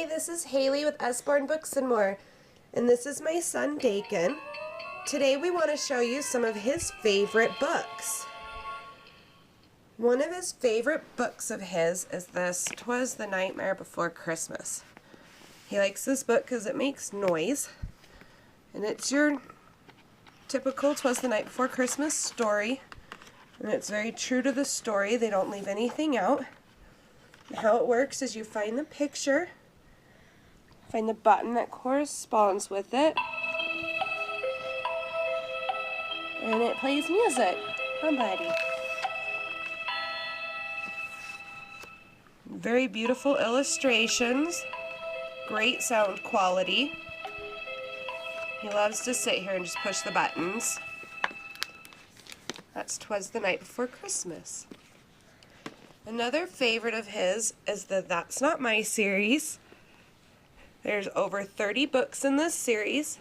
Hi, this is Haley with Usborne Books and More, and this is my son Daken. Today we want to show you some of his favorite books. One of his favorite books of his is this, 'Twas the Nightmare Before Christmas. He likes this book because it makes noise, and it's your typical 'Twas the Night Before Christmas story, and it's very true to the story. They don't leave anything out. How it works is you find the picture, find the button that corresponds with it, and it plays music. Huh, buddy? Very beautiful illustrations, great sound quality. He loves to sit here and just push the buttons. That's 'Twas the Night Before Christmas. Another favorite of his is the That's Not My series. There's over 30 books in this series,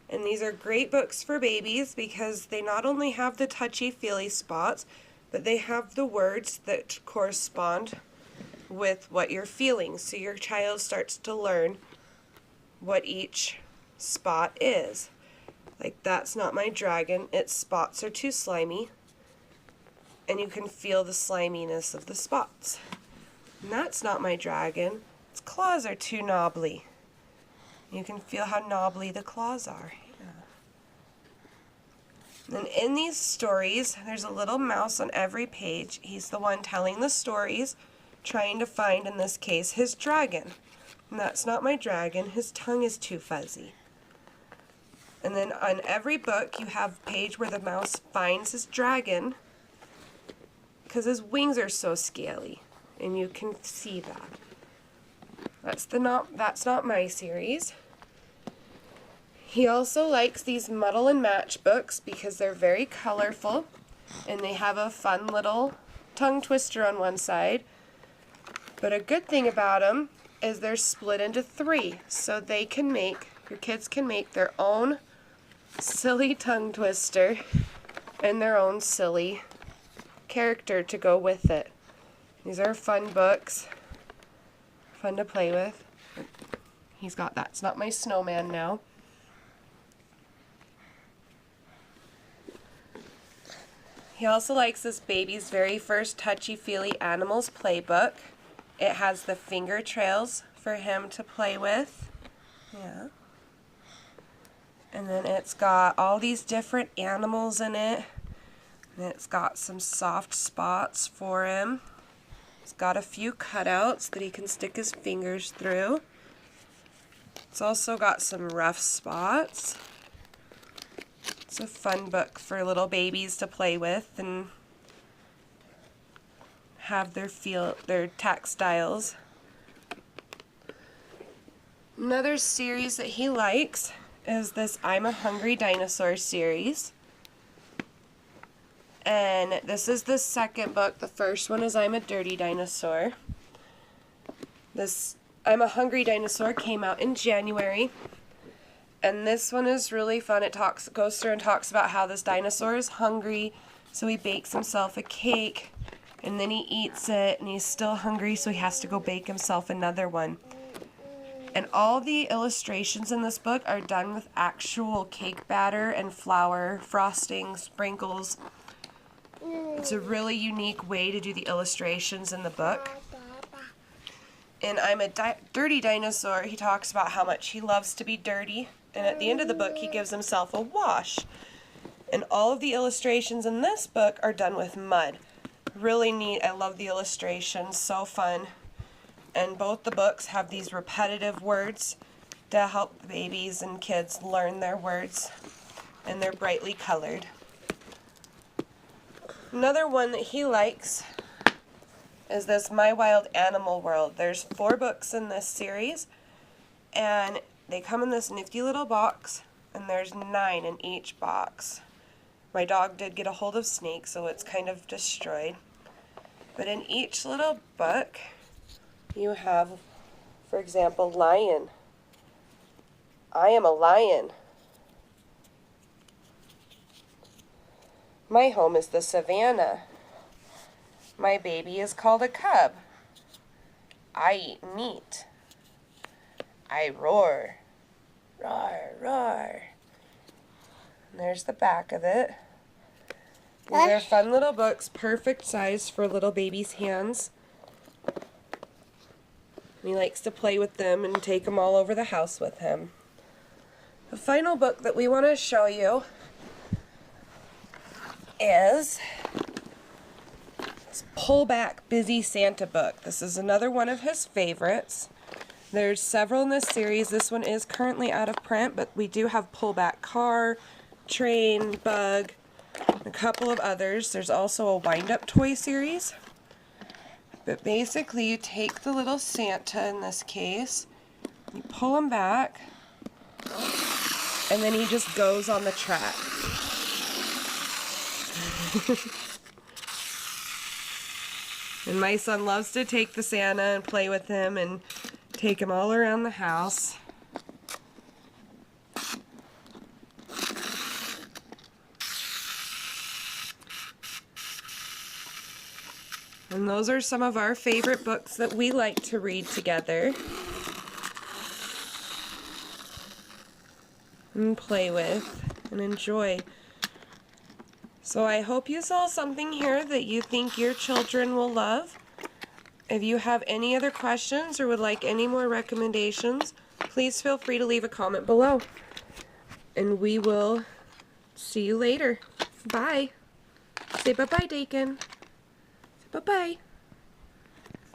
and these are great books for babies because they not only have the touchy-feely spots, but they have the words that correspond with what you're feeling. So your child starts to learn what each spot is. Like, that's not my dragon, its spots are too slimy. And you can feel the sliminess of the spots. And that's not my dragon. Its claws are too knobbly. You can feel how knobbly the claws are. Yeah. And in these stories, there's a little mouse on every page. He's the one telling the stories, trying to find, in this case, his dragon. And that's not my dragon. His tongue is too fuzzy. And then on every book, you have a page where the mouse finds his dragon, because his wings are so scaly, and you can see that. That's Not My series. He also likes these Muddle and Match books because they're very colorful, and they have a fun little tongue twister on one side. But a good thing about them is they're split into 3, so your kids can make their own silly tongue twister and their own silly character to go with it. These are fun books, fun to play with. He's got That's Not My Snowman now. He also likes this Baby's Very First Touchy-Feely Animals playbook. It has the finger trails for him to play with. Yeah. And then it's got all these different animals in it. And it's got some soft spots for him. It's got a few cutouts that he can stick his fingers through. It's also got some rough spots. It's a fun book for little babies to play with and have their textiles. Another series that he likes is this I'm a Hungry Dinosaur series. And this is the second book. The first one is I'm a Dirty Dinosaur. This I'm a Hungry Dinosaur came out in January. And this one is really fun. It goes through and talks about how this dinosaur is hungry, so he bakes himself a cake, and then he eats it, and he's still hungry, so he has to go bake himself another one. And all the illustrations in this book are done with actual cake batter and flour, frosting, sprinkles. It's a really unique way to do the illustrations in the book. And I'm a Dirty Dinosaur, he talks about how much he loves to be dirty. And at the end of the book, he gives himself a wash. And all of the illustrations in this book are done with mud. Really neat. I love the illustrations. So fun. And both the books have these repetitive words to help babies and kids learn their words. And they're brightly colored. Another one that he likes is this My Wild Animal World. There's 4 books in this series, and they come in this nifty little box, and there's 9 in each box. My dog did get a hold of Snake, so it's kind of destroyed. But in each little book, you have, for example, lion. I am a lion. My home is the savannah. My baby is called a cub. I eat meat. I roar. Roar, roar. And there's the back of it. These are fun little books, perfect size for little baby's hands. He likes to play with them and take them all over the house with him. The final book that we want to show you is this Pull Back Busy Santa book. This is another one of his favorites. There's several in this series. This one is currently out of print, but we do have Pull Back Car, Train, Bug, a couple of others. There's also a wind-up toy series. But basically, you take the little Santa in this case, you pull him back, and then he just goes on the track. And my son loves to take the Santa and play with him and take him all around the house. And those are some of our favorite books that we like to read together and play with and enjoy. So I hope you saw something here that you think your children will love. If you have any other questions or would like any more recommendations, please feel free to leave a comment below. And we will see you later. Bye. Say bye-bye, Daken. Say bye-bye.